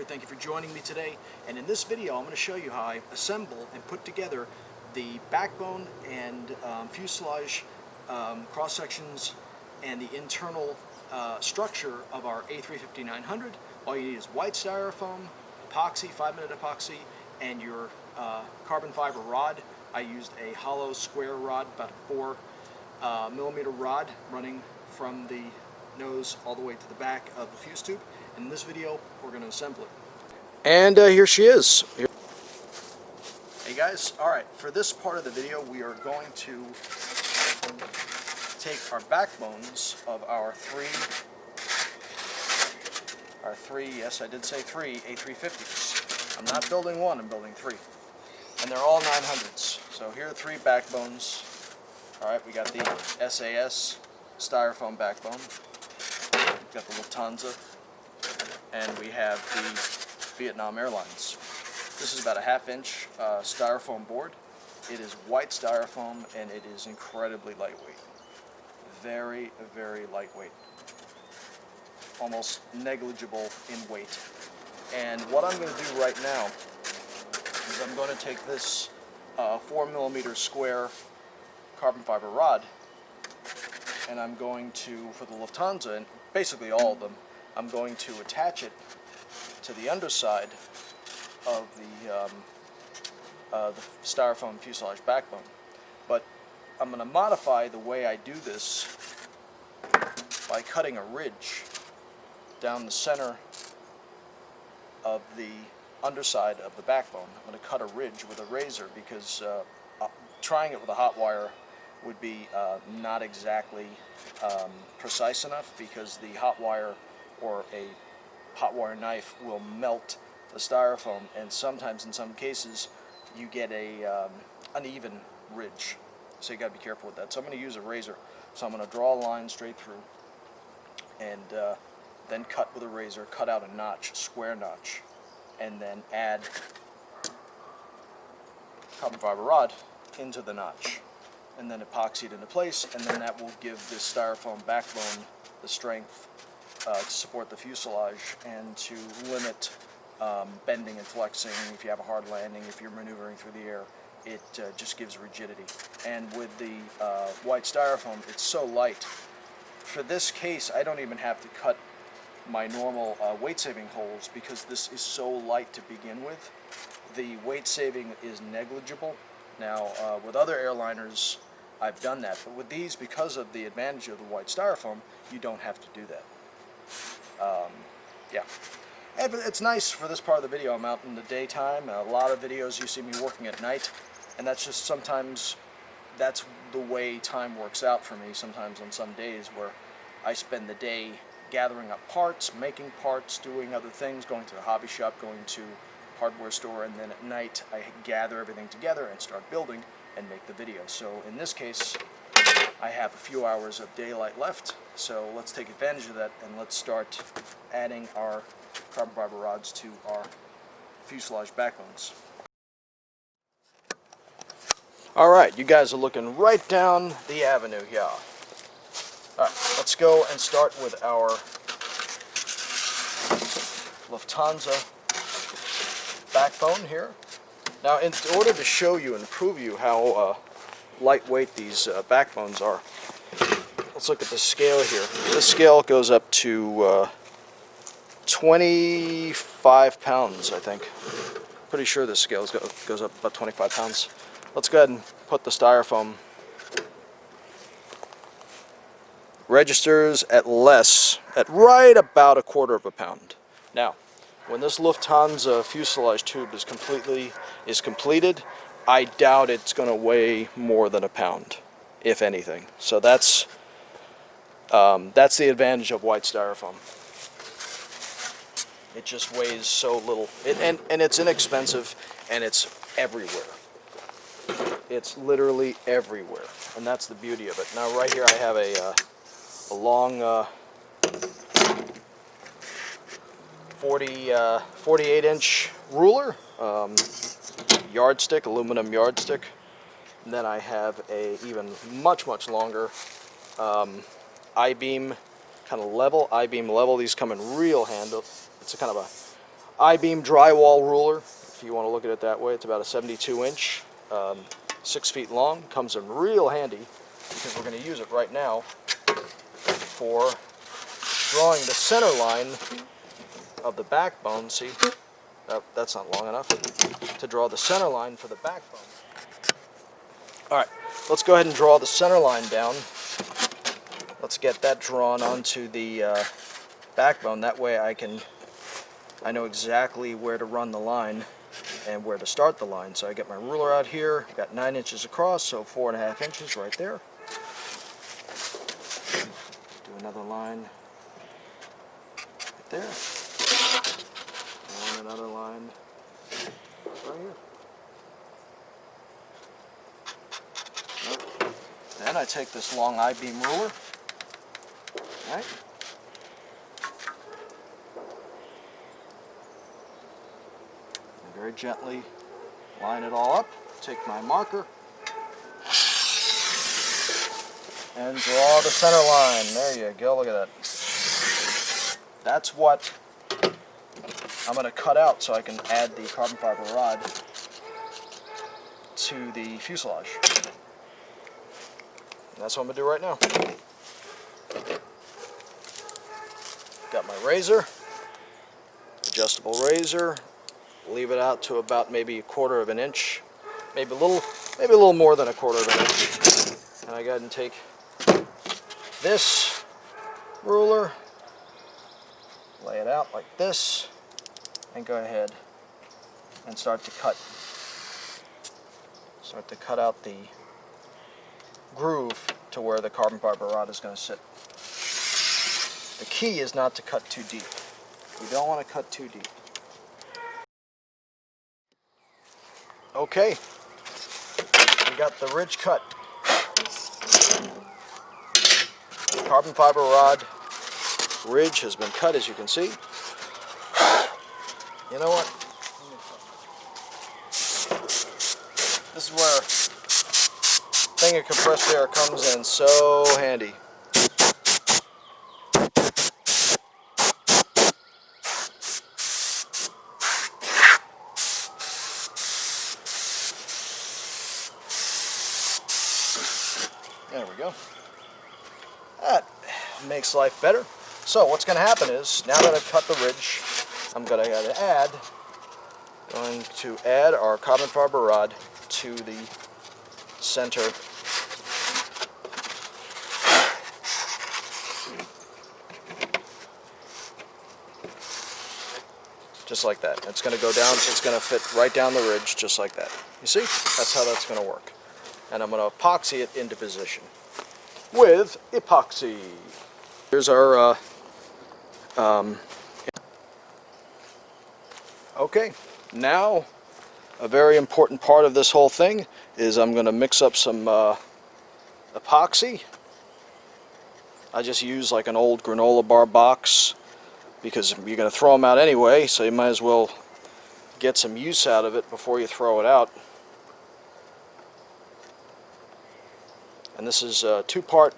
Thank you for joining me today. And in this video, I'm going to show you how I assemble and put together the backbone and fuselage cross sections and the internal structure of our A350-900. All you need is white styrofoam, epoxy, 5-minute epoxy, and your carbon fiber rod. I used a hollow square rod, about a 4 millimeter rod running from the nose all the way to the back of the fuse tube. And in this video, we're going to assemble it. And here she is. Hey guys, alright, for this part of the video we are going to take our backbones of our three, yes I did say three, A350s. I'm not building one, I'm building three. And they're all 900s. So here are three backbones. Alright, we got the SAS styrofoam backbone. We've got the Lufthansa. And we have the Vietnam Airlines. This is about a 1/2-inch styrofoam board. It is white styrofoam and it is incredibly lightweight. Very, very lightweight. Almost negligible in weight. And what I'm going to do right now is I'm going to take this 4 millimeter square carbon fiber rod and I'm going to, for the Lufthansa and basically all of them, I'm going to attach it to the underside of the styrofoam fuselage backbone. But I'm going to modify the way I do this by cutting a ridge down the center of the underside of the backbone. I'm going to cut a ridge with a razor because trying it with a hot wire would be not exactly precise enough, because the hot wire or a hot wire knife will melt the styrofoam, and sometimes in some cases you get a uneven ridge, so you got to be careful with that. So I'm going to use a razor. So I'm going to draw a line straight through and then cut with a razor, cut out a notch, square notch, and then add carbon fiber rod into the notch, and then epoxy it into place, and then that will give this styrofoam backbone the strength to support the fuselage and to limit bending and flexing if you have a hard landing, if you're maneuvering through the air. It just gives rigidity. And with the white styrofoam, it's so light. For this case, I don't even have to cut my normal weight-saving holes because this is so light to begin with. The weight saving is negligible. Now, with other airliners, I've done that, but with these, because of the advantage of the white styrofoam, you don't have to do that. Yeah. And it's nice for this part of the video. I'm out in the daytime. A lot of videos you see me working at night, and that's just sometimes, that's the way time works out for me. Sometimes on some days where I spend the day gathering up parts, making parts, doing other things, going to the hobby shop, going to hardware store, and then at night I gather everything together and start building and make the video. So in this case, I have a few hours of daylight left, so let's take advantage of that and let's start adding our carbon fiber rods to our fuselage backbones. Alright, you guys are looking right down the avenue here. Alright, let's go and start with our Lufthansa backbone here. Now, in order to show you and prove you how lightweight these backbones are, let's look at the scale here. This scale goes up to 25 pounds, I think. Pretty sure this scale goes up about 25 pounds. Let's go ahead and put the styrofoam. Registers at right about 1/4 pound. Now, when this Lufthansa fuselage tube is completed, I doubt it's going to weigh more than 1 pound, if anything. So that's the advantage of white styrofoam. It just weighs so little, and it's inexpensive, and it's everywhere. It's literally everywhere, and that's the beauty of it. Now, right here, I have a long 48-inch ruler, yardstick, aluminum yardstick. And then I have a even much longer I-beam kind of level, I-beam level. These come in real handy. It's a kind of I-beam drywall ruler, if you want to look at it that way. It's about a 72-inch, 6 feet long. Comes in real handy because we're going to use it right now for drawing the center line of the backbone. See, that's not long enough to draw the center line for the backbone. All right, let's go ahead and draw the center line down. Let's get that drawn onto the backbone. That way I know exactly where to run the line and where to start the line. So I get my ruler out here, got 9 inches across, so 4.5 inches right there. Do another line right there. And another line right here. Then I take this long I-beam ruler, right? And very gently line it all up. Take my marker and draw the center line. There you go, look at that. That's what I'm going to cut out so I can add the carbon fiber rod to the fuselage. And that's what I'm going to do right now. Got my razor, adjustable razor. Leave it out to about maybe 1/4 of an inch, maybe a little more than 1/4 of an inch. And I go ahead and take this ruler, lay it out like this, and go ahead and start to cut out the groove to where the carbon fiber rod is going to sit. The key is not to cut too deep. You don't want to cut too deep. Okay, we got the ridge cut. The carbon fiber rod ridge has been cut, as you can see. You know what? This is where thing of compressed air comes in so handy. There we go. That makes life better. So what's going to happen is, now that I've cut the ridge, I'm going to add our carbon fiber rod to the center just like that. It's going to go down, it's going to fit right down the ridge just like that. You see? That's how that's going to work. And I'm going to epoxy it into position with epoxy. Here's our okay, now a very important part of this whole thing is I'm going to mix up some epoxy. I just use like an old granola bar box because you're going to throw them out anyway, so you might as well get some use out of it before you throw it out. And this is a 2-part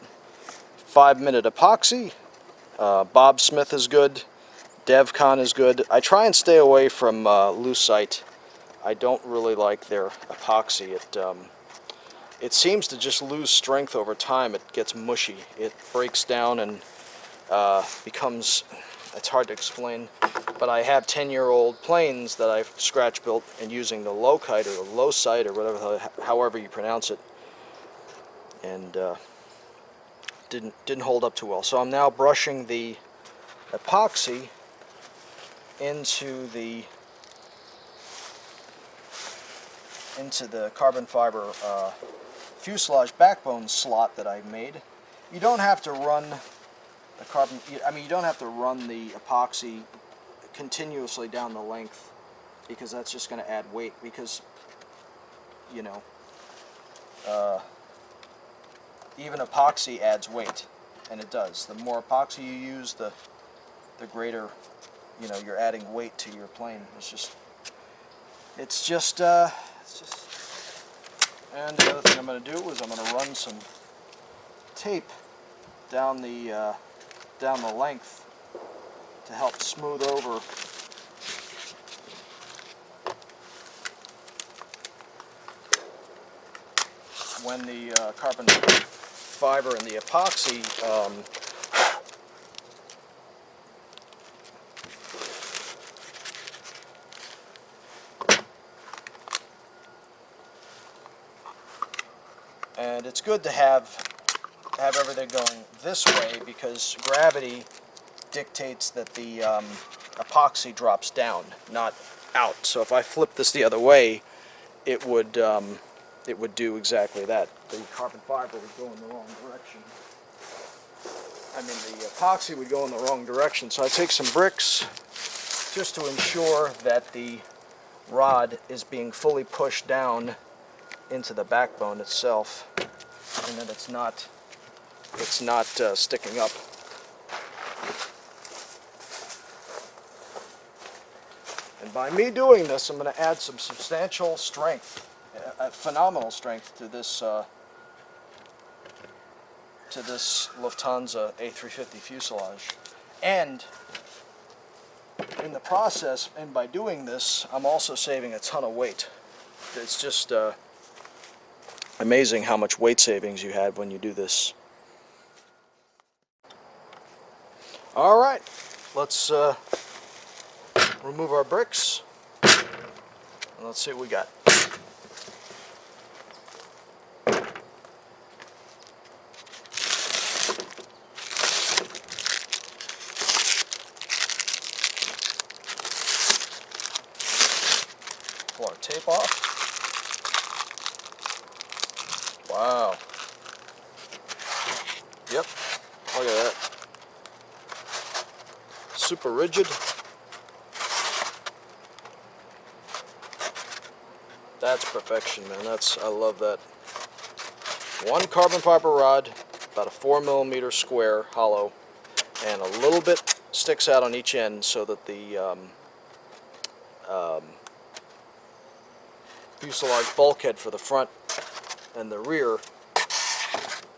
5-minute epoxy. Bob Smith is good. DevCon is good. I try and stay away from Lucite. I don't really like their epoxy. It seems to just lose strength over time. It gets mushy. It breaks down and becomes, it's hard to explain. But I have 10-year-old planes that I've scratch built and using the Locite or the Lowsite or whatever, however you pronounce it. And didn't hold up too well. So I'm now brushing the epoxy into the carbon fiber fuselage backbone slot that I made. You don't have to run the you don't have to run the epoxy continuously down the length, because that's just going to add weight, because you know even epoxy adds weight, and it does. The more epoxy you use, the greater, you're adding weight to your plane. It's just. And the other thing I'm going to do is I'm going to run some tape down the length to help smooth over when the carbon fiber and the epoxy and it's good to have everything going this way because gravity dictates that the epoxy drops down, not out. So if I flip this the other way, it would do exactly that. The carbon fiber would go in the wrong direction. I mean, the epoxy would go in the wrong direction. So I take some bricks just to ensure that the rod is being fully pushed down into the backbone itself, and that it's not sticking up. And by me doing this, I'm going to add some substantial strength, phenomenal strength to this Lufthansa A350 fuselage. And in the process, and by doing this, I'm also saving a ton of weight. It's just amazing how much weight savings you have when you do this. All right, let's remove our bricks, and let's see what we got. Pull our tape off. Wow. Yep, look at that. Super rigid. That's perfection, man. I love that. One carbon fiber rod, about a 4mm square, hollow, and a little bit sticks out on each end so that the fuselage bulkhead for the front and the rear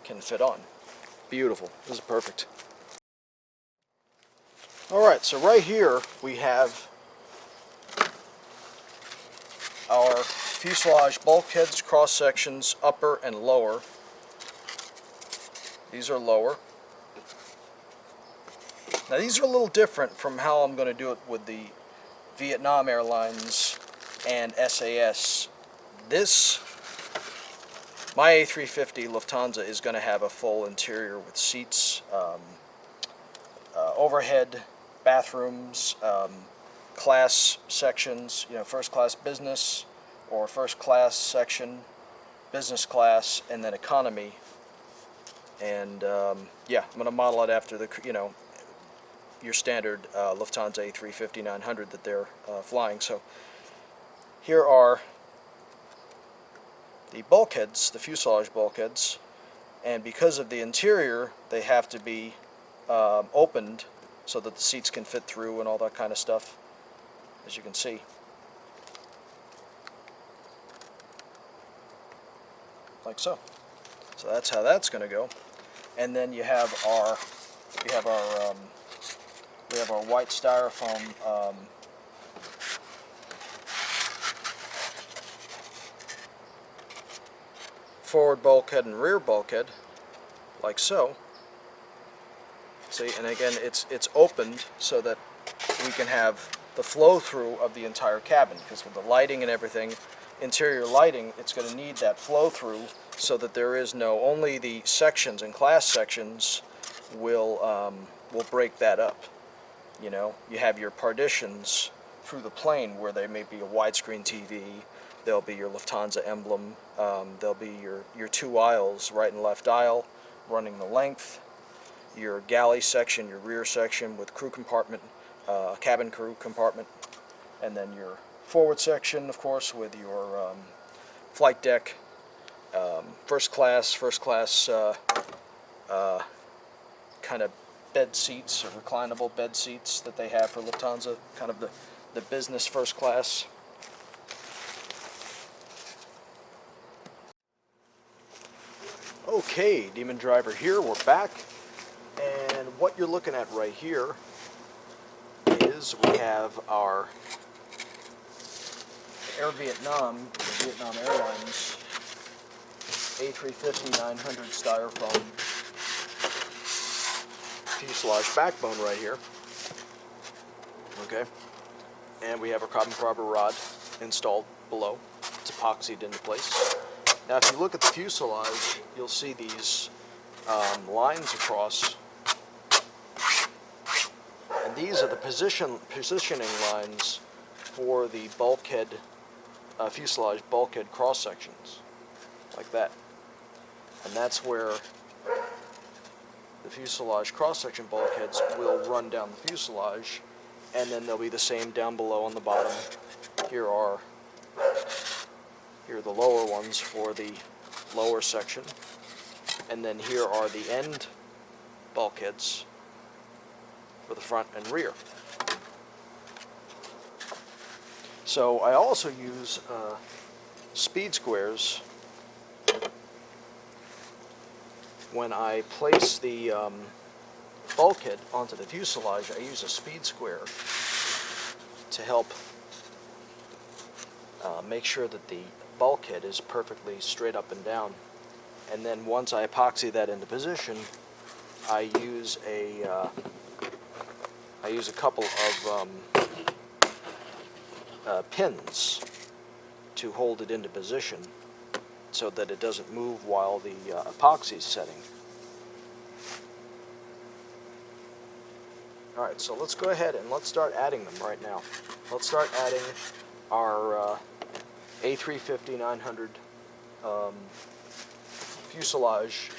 can fit on. Beautiful. This is perfect. Alright, so right here we have our fuselage bulkheads, cross sections, upper and lower. These are lower. Now these are a little different from how I'm going to do it with the Vietnam Airlines and SAS. My A350 Lufthansa is going to have a full interior with seats, overhead bathrooms, class sections, first class business or first class section, business class, and then economy. And yeah, I'm going to model it after the your standard Lufthansa A350-900 that they're flying. So here are the bulkheads, the fuselage bulkheads, and because of the interior, they have to be opened so that the seats can fit through and all that kind of stuff, as you can see. Like so. So that's how that's going to go. And then you have our white styrofoam forward bulkhead and rear bulkhead, like so. See, and again, it's opened so that we can have the flow through of the entire cabin, because with the lighting and everything, interior lighting, it's going to need that flow through so that there is only the sections and class sections will break that up. You have your partitions through the plane where there may be a widescreen TV, there'll be your Lufthansa emblem, there'll be your two aisles, right and left aisle, running the length, your galley section, your rear section with crew compartment, cabin crew compartment, and then your forward section, of course, with your flight deck, first class kind of bed seats, or reclinable bed seats that they have for Lufthansa, kind of the business first class. Okay, Demon Driver here, we're back, and what you're looking at right here is we have our Vietnam Airlines A350-900 styrofoam fuselage backbone right here. Okay, and we have a carbon fiber rod installed below. It's epoxied into place. Now, if you look at the fuselage, you'll see these lines across, and these are the positioning lines for the bulkhead, fuselage bulkhead cross sections, like that. And that's where the fuselage cross section bulkheads will run down the fuselage, and then they'll be the same down below on the bottom. Here are the lower ones for the lower section, and then here are the end bulkheads for the front and rear. So I also use speed squares when I place the bulkhead onto the fuselage. I use a speed square to help make sure that the bulkhead is perfectly straight up and down. And then once I epoxy that into position, I use a couple of pins to hold it into position so that it doesn't move while the epoxy is setting. Alright, so let's go ahead and let's start adding them right now. Let's start adding our A350-900 fuselage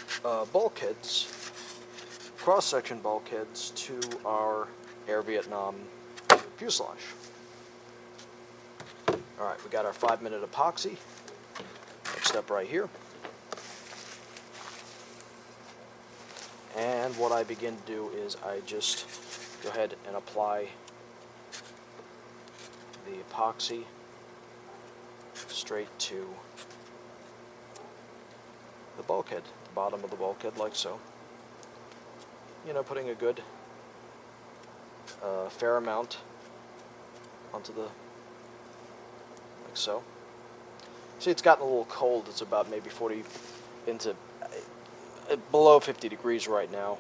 bulkheads, cross-section bulkheads, to our Air Vietnam fuselage. Alright, we got our 5-minute epoxy. Next step right here. And what I begin to do is I just go ahead and apply the epoxy straight to the bulkhead, the bottom of the bulkhead, like so. You know, putting a good fair amount onto the, like so. See, it's gotten a little cold. It's about maybe 40 into below 50 degrees right now,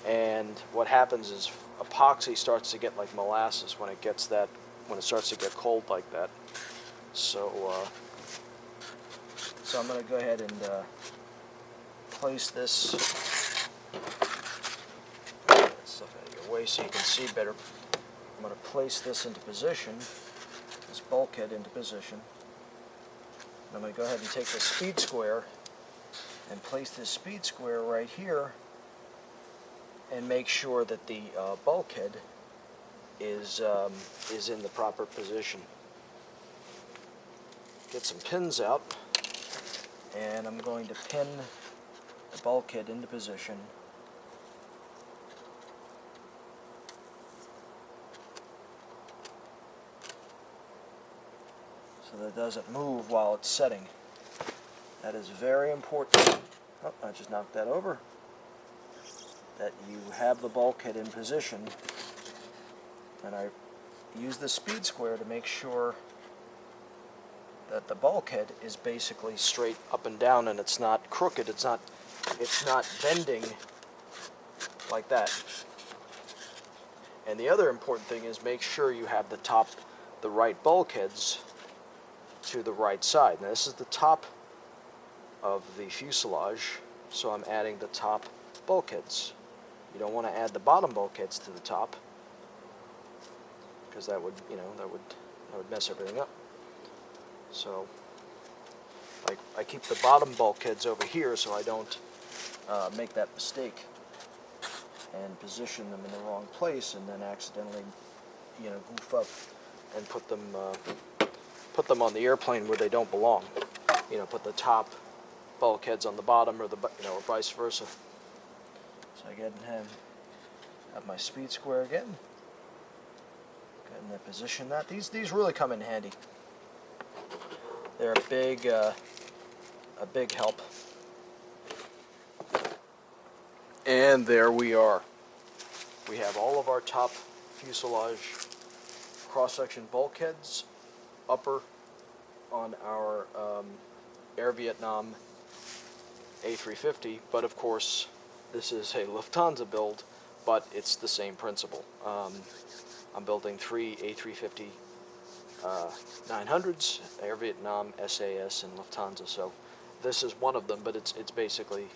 and what happens is epoxy starts to get like molasses when it starts to get cold like that. So I'm going to go ahead and place this stuff out of your way so you can see better. I'm going to place this into position, this bulkhead into position. I'm going to go ahead and take the speed square and place this speed square right here and make sure that the bulkhead is in the proper position. Get some pins out, and I'm going to pin the bulkhead into position. So that it doesn't move while it's setting. That is very important. Oh, I just knocked that over. That you have the bulkhead in position, and I use the speed square to make sure that the bulkhead is basically straight up and down, and it's not crooked. It's not bending like that. And the other important thing is make sure you have the right bulkheads to the right side. Now this is the top of the fuselage, so I'm adding the top bulkheads. You don't want to add the bottom bulkheads to the top, because that would mess everything up. So I keep the bottom bulkheads over here so I don't make that mistake and position them in the wrong place and then accidentally, goof up and put them on the airplane where they don't belong. Put the top bulkheads on the bottom, or or vice versa. So I get and have my speed square again. Go ahead and position that. These really come in handy. They're a big help. And there we are. We have all of our top fuselage cross-section bulkheads upper on our Air Vietnam A350, but of course this is a Lufthansa build, but it's the same principle. I'm building 3 A350 900s, Air Vietnam, SAS, and Lufthansa, so this is one of them, but it's basically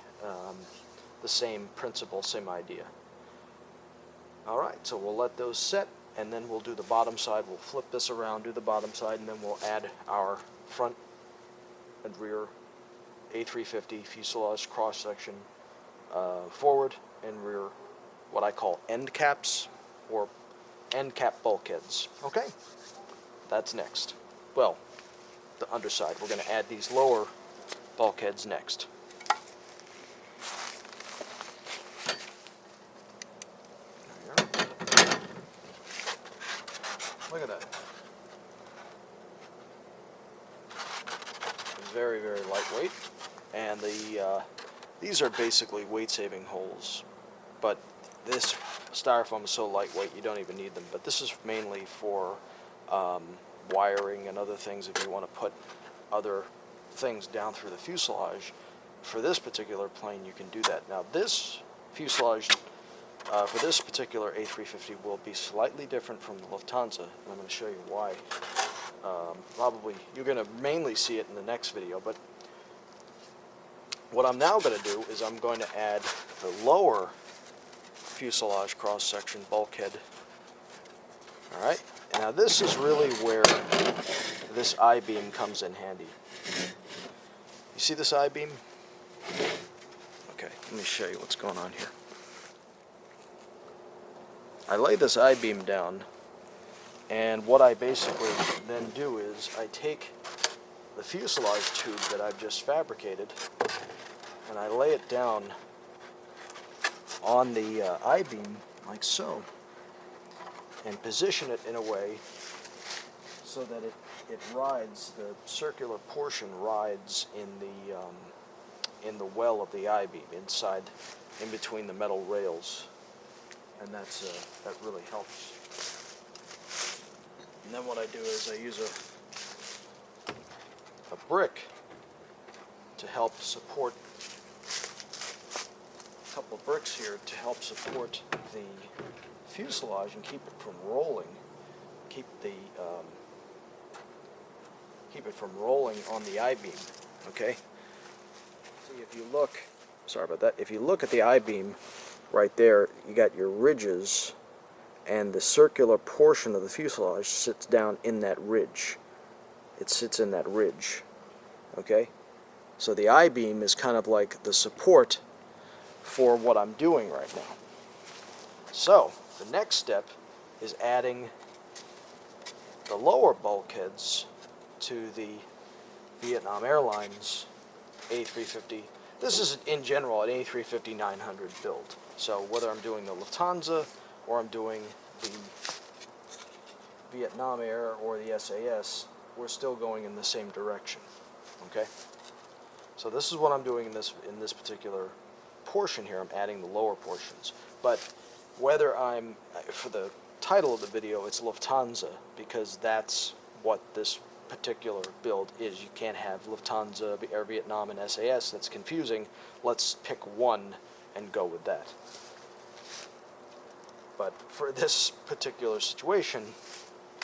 the same principle, same idea. Alright, so we'll let those set, and then we'll do the bottom side. We'll flip this around, do the bottom side, and then we'll add our front and rear A350 fuselage cross-section, forward and rear, what I call end caps, or end cap bulkheads. Okay, that's next. Well, the underside. We're going to add these lower bulkheads next. Look at that. Very, very lightweight. And these are basically weight-saving holes. But this styrofoam is so lightweight you don't even need them. But this is mainly for wiring and other things if you want to put other things down through the fuselage. For this particular plane, you can do that. Now, this fuselage for this particular A350 will be slightly different from the Lufthansa, and I'm going to show you why. Probably you're going to mainly see it in the next video, but what I'm now going to do is I'm going to add the lower fuselage cross-section bulkhead. Alright, now this is really where this I-beam comes in handy. You see this I-beam? Okay, let me show you what's going on here. I lay this I-beam down, and what I basically then do is I take the fuselage tube that I've just fabricated and I lay it down on the I-beam like so, and position it in a way so that it rides, the circular portion rides in the well of the I-beam, inside, in between the metal rails. And that really helps. And then what I do is I use a brick to help support, a couple of bricks here to help support the fuselage and keep it from rolling, keep it from rolling on the I-beam. Okay. See, if you look, sorry about that. If you look at the I-beam. Right there, you got your ridges, and the circular portion of the fuselage sits down in that ridge. It sits in that ridge. Okay? So the I-beam is kind of like the support for what I'm doing right now. So, the next step is adding the lower bulkheads to the Vietnam Airlines A350. This is, in general, an A350-900 build. So whether I'm doing the Lufthansa or I'm doing the Vietnam Air or the SAS, we're still going in the same direction. Okay? So this is what I'm doing in this particular portion here. I'm adding the lower portions. But whether I'm, for the title of the video, it's Lufthansa, because that's what this particular build is. You can't have Lufthansa, Air Vietnam, and SAS. That's confusing. Let's pick one and go with that. But for this particular situation,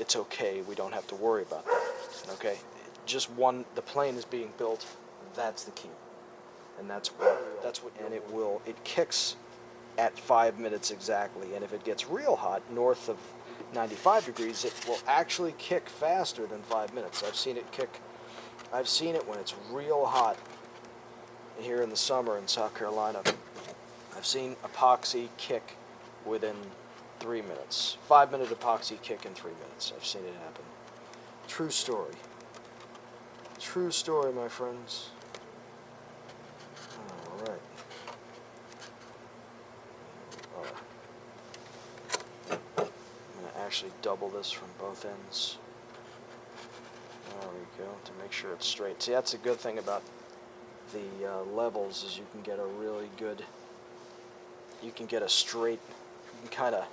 it's okay. We don't have to worry about that. Okay? Just one, the plane is being built. That's the key. And that's what and it kicks at 5 minutes exactly. And if it gets real hot, north of 95 degrees, it will actually kick faster than 5 minutes. I've seen it when it's real hot here in the summer in South Carolina. I've seen epoxy kick within 3 minutes. 5 minute epoxy kick in 3 minutes. I've seen it happen. True story. True story, my friends. Alright. I'm going to actually double this from both ends. There we go, to make sure it's straight. See, that's a good thing about the levels, is you can get a really good, you can get a straight, you can kind of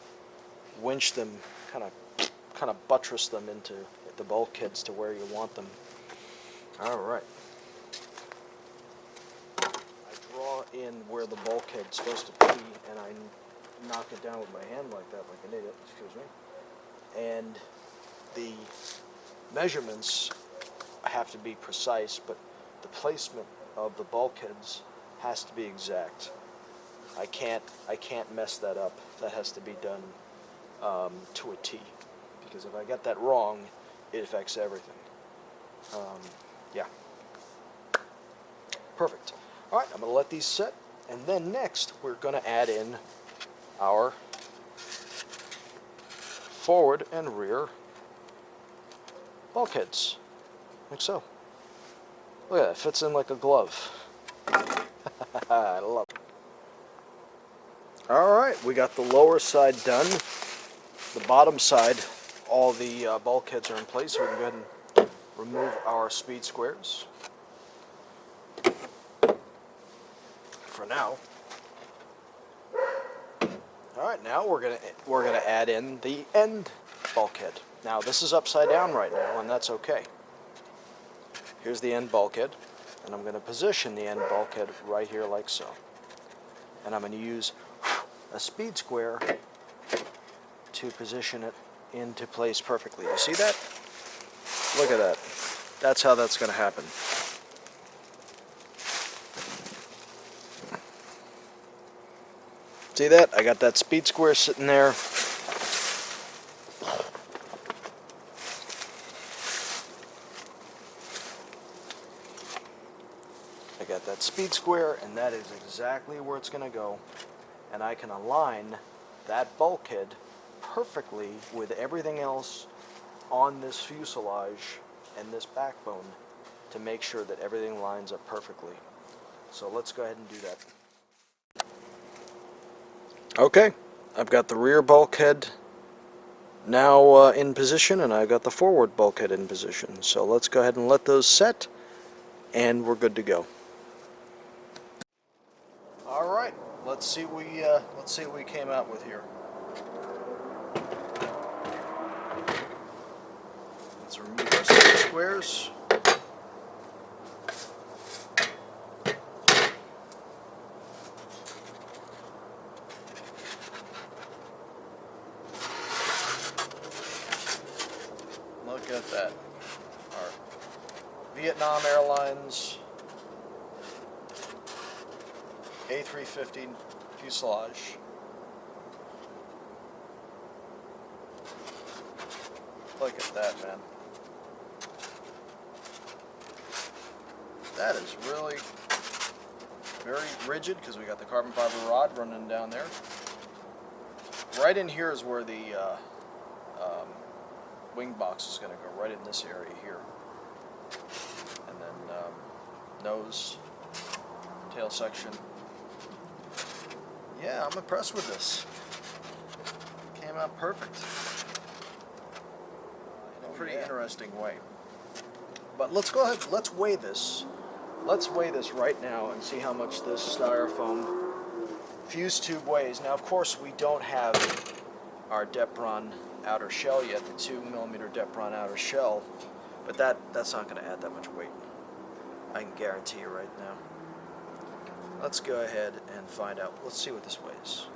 winch them, kind of buttress them into the bulkheads to where you want them. Alright. I draw in where the bulkhead's supposed to be, and I knock it down with my hand like that, like an idiot, excuse me. And the measurements have to be precise, but the placement of the bulkheads has to be exact. I can't mess that up. That has to be done to a T, because if I get that wrong, it affects everything. Yeah. Perfect. All right, I'm going to let these set, and then next we're going to add in our forward and rear bulkheads, like so. Look at that, it fits in like a glove. I love it. Alright, we got the lower side done. The bottom side, all the bulkheads are in place, so we can go ahead and remove our speed squares for now. Alright, now we're gonna add in the end bulkhead. Now this is upside down right now, and that's okay. Here's the end bulkhead, and I'm going to position the end bulkhead right here like so. And I'm going to use a speed square to position it into place perfectly. You see that? Look at that. That's how that's going to happen. See that? I got that speed square sitting there. I got that speed square, and that is exactly where it's going to go. And I can align that bulkhead perfectly with everything else on this fuselage and this backbone to make sure that everything lines up perfectly. So let's go ahead and do that. Okay, I've got the rear bulkhead now in position, and I've got the forward bulkhead in position. So let's go ahead and let those set, and we're good to go. All right, let's see what we came out with here. Let's remove our speed squares. Look at that. Our Vietnam Airlines A350 fuselage. Look at that, man. That is really very rigid because we got the carbon fiber rod running down there. Right in here is where the wing box is going to go, right in this area here. And then nose, tail section. Yeah, I'm impressed with this. Came out perfect. In a pretty interesting way. But let's go ahead, let's weigh this. Let's weigh this right now and see how much this styrofoam fuse tube weighs. Now, of course, we don't have our Depron outer shell yet, the 2mm Depron outer shell, but that's not going to add that much weight. I can guarantee you right now. Let's go ahead and find out. Let's see what this weighs.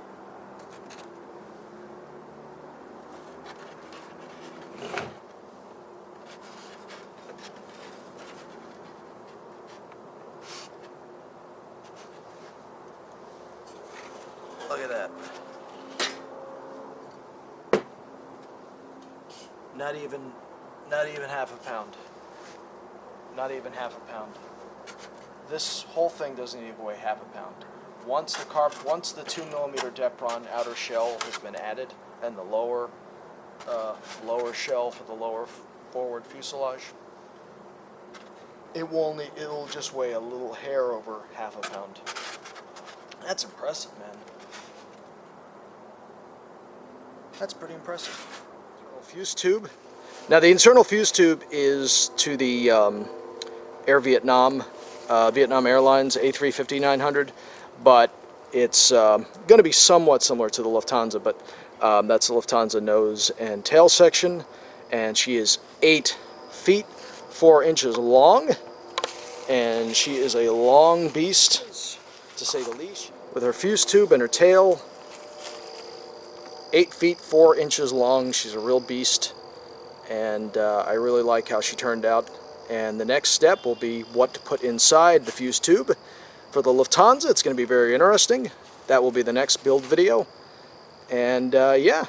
Look at that. Not even half a pound. Not even half a pound. This whole thing doesn't even weigh half a pound. Once the 2mm Depron outer shell has been added, and the lower shell for the lower forward fuselage, it'll just weigh a little hair over half a pound. That's impressive, man. That's pretty impressive. Fuse tube. Now the internal fuse tube is to the Air Vietnam Airlines A350-900, but it's going to be somewhat similar to the Lufthansa, but that's the Lufthansa nose and tail section, and she is 8 feet 4 inches long, and she is a long beast. to say the least. With her fuse tube and her tail, 8 feet 4 inches long, she's a real beast, and I really like how she turned out. And the next step will be what to put inside the fuse tube for the Lufthansa. It's going to be very interesting. That will be the next build video. And yeah,